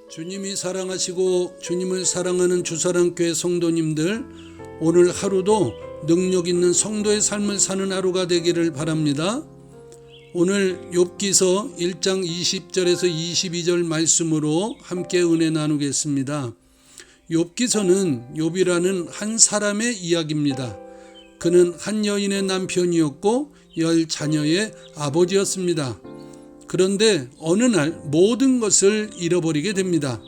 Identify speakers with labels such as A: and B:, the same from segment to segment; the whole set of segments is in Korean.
A: 주님이 사랑하시고 주님을 사랑하는 주사랑교회 성도님들, 오늘 하루도 능력 있는 성도의 삶을 사는 하루가 되기를 바랍니다. 오늘 욥기서 1장 20절에서 22절 말씀으로 함께 은혜 나누겠습니다. 욥기서는 욥이라는 한 사람의 이야기입니다. 그는 한 여인의 남편이었고 10자녀의 아버지였습니다. 그런데 어느 날 모든 것을 잃어버리게 됩니다.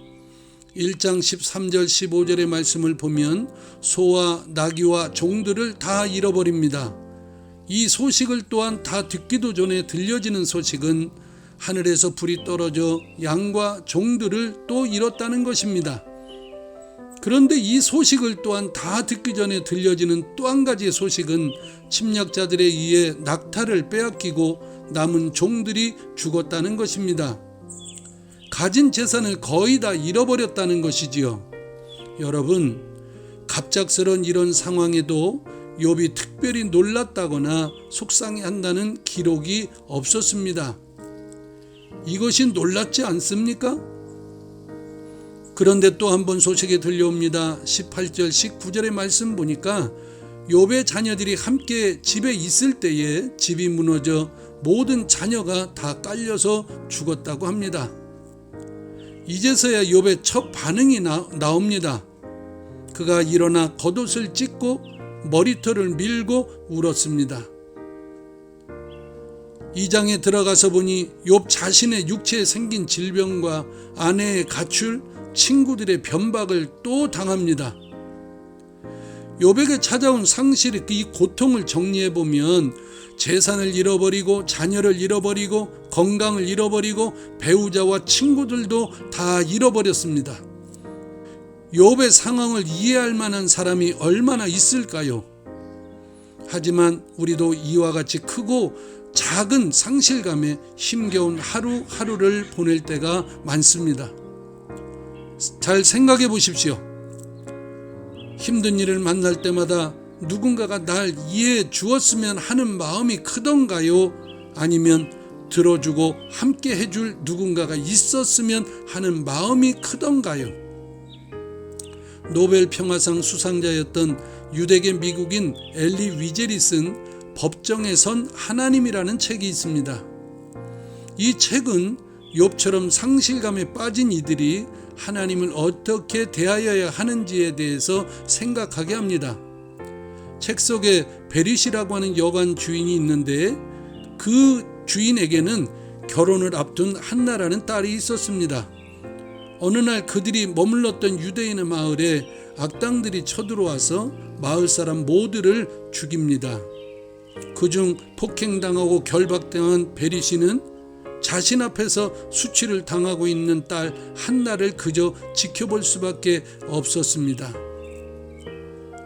A: 1장 13절 15절의 말씀을 보면 소와 나귀와 종들을 다 잃어버립니다. 이 소식을 또한 다 듣기도 전에 들려지는 소식은 하늘에서 불이 떨어져 양과 종들을 또 잃었다는 것입니다. 그런데 이 소식을 또한 다 듣기 전에 들려지는 또 한 가지의 소식은 침략자들에 의해 낙타를 빼앗기고 남은 종들이 죽었다는 것입니다. 가진 재산을 거의 다 잃어버렸다는 것이지요. 여러분, 갑작스런 이런 상황에도 욥이 특별히 놀랐다거나 속상해한다는 기록이 없었습니다. 이것이 놀랍지 않습니까? 그런데 또 한 번 소식이 들려옵니다. 18절 19절의 말씀 보니까 욥의 자녀들이 함께 집에 있을 때에 집이 무너져 모든 자녀가 다 깔려서 죽었다고 합니다. 이제서야 욥의 첫 반응이 나옵니다. 그가 일어나 겉옷을 찢고 머리털을 밀고 울었습니다. 2장에 들어가서 보니 욥 자신의 육체에 생긴 질병과 아내의 가출, 친구들의 변박을 또 당합니다. 욥에게 찾아온 상실의 이 고통을 정리해보면 재산을 잃어버리고 자녀를 잃어버리고 건강을 잃어버리고 배우자와 친구들도 다 잃어버렸습니다. 욥의 상황을 이해할 만한 사람이 얼마나 있을까요? 하지만 우리도 이와 같이 크고 작은 상실감에 힘겨운 하루하루를 보낼 때가 많습니다. 잘 생각해 보십시오. 힘든 일을 만날 때마다 누군가가 날 이해해 주었으면 하는 마음이 크던가요? 아니면 들어주고 함께 해줄 누군가가 있었으면 하는 마음이 크던가요? 노벨 평화상 수상자였던 유대계 미국인 엘리 위젤이 쓴 법정에 선 하나님이라는 책이 있습니다. 이 책은 욥처럼 상실감에 빠진 이들이 하나님을 어떻게 대하여야 하는지에 대해서 생각하게 합니다. 책 속에 베릿이라고 하는 여관 주인이 있는데 그 주인에게는 결혼을 앞둔 한나라는 딸이 있었습니다. 어느 날 그들이 머물렀던 유대인의 마을에 악당들이 쳐들어와서 마을 사람 모두를 죽입니다. 그중 폭행당하고 결박당한 베릿이는 자신 앞에서 수치를 당하고 있는 딸 한나를 그저 지켜볼 수밖에 없었습니다.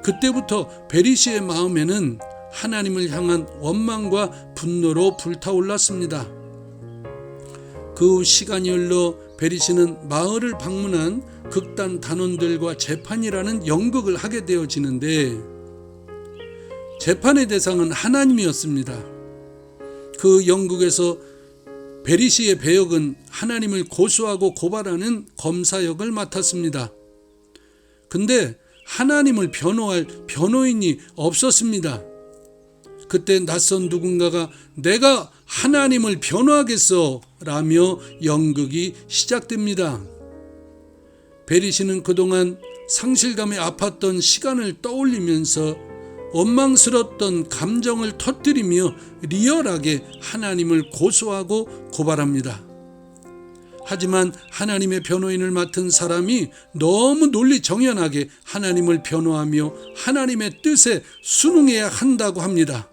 A: 그때부터 베릿이의 마음에는 하나님을 향한 원망과 분노로 불타올랐습니다. 그 후 시간이 흘러 베릿이는 마을을 방문한 극단 단원들과 재판이라는 연극을 하게 되어지는데 재판의 대상은 하나님이었습니다. 그 연극에서 베릿이의 배역은 하나님을 고소하고 고발하는 검사 역을 맡았습니다. 근데 하나님을 변호할 변호인이 없었습니다. 그때 낯선 누군가가 내가 하나님을 변호하겠어 라며 연극이 시작됩니다. 베릿이는 그동안 상실감에 아팠던 시간을 떠올리면서 원망스러웠던 감정을 터뜨리며 리얼하게 하나님을 고소하고 고발합니다. 하지만 하나님의 변호인을 맡은 사람이 너무 논리정연하게 하나님을 변호하며 하나님의 뜻에 순응해야 한다고 합니다.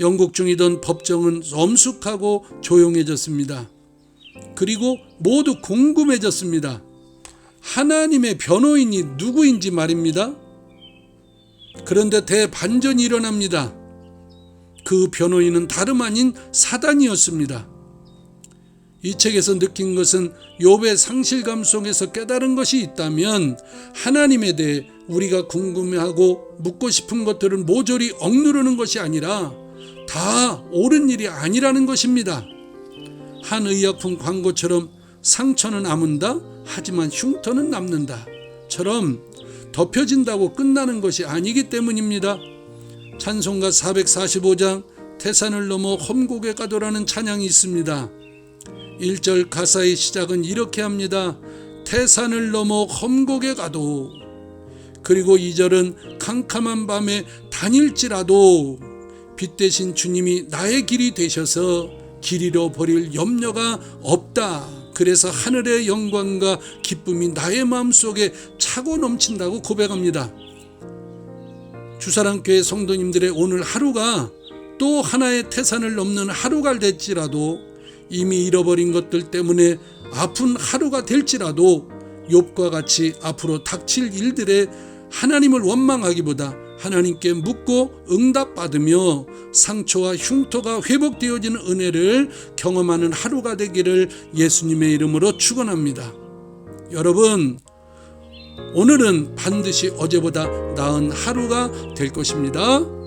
A: 연극 중이던 법정은 엄숙하고 조용해졌습니다. 그리고 모두 궁금해졌습니다. 하나님의 변호인이 누구인지 말입니다. 그런데 대반전이 일어납니다. 그 변호인은 다름 아닌 사단이었습니다. 이 책에서 느낀 것은 욥의 상실감 속에서 깨달은 것이 있다면 하나님에 대해 우리가 궁금해하고 묻고 싶은 것들을 모조리 억누르는 것이 아니라 다 옳은 일이 아니라는 것입니다. 한 의약품 광고처럼 상처는 아문다 하지만 흉터는 남는다 처럼 덮여진다고 끝나는 것이 아니기 때문입니다. 찬송가 445장 태산을 넘어 험곡에 가도라는 찬양이 있습니다. 1절 가사의 시작은 이렇게 합니다. 태산을 넘어 험곡에 가도. 그리고 2절은 캄캄한 밤에 다닐지라도 빛 대신 주님이 나의 길이 되셔서 길 잃어버릴 염려가 없다. 그래서 하늘의 영광과 기쁨이 나의 마음속에 차고 넘친다고 고백합니다. 주사랑교회 성도님들의 오늘 하루가 또 하나의 태산을 넘는 하루가 될지라도, 이미 잃어버린 것들 때문에 아픈 하루가 될지라도 욥과 같이 앞으로 닥칠 일들에 하나님을 원망하기보다 하나님께 묻고 응답받으며 상처와 흉터가 회복되어지는 은혜를 경험하는 하루가 되기를 예수님의 이름으로 축원합니다. 여러분, 오늘은 반드시 어제보다 나은 하루가 될 것입니다.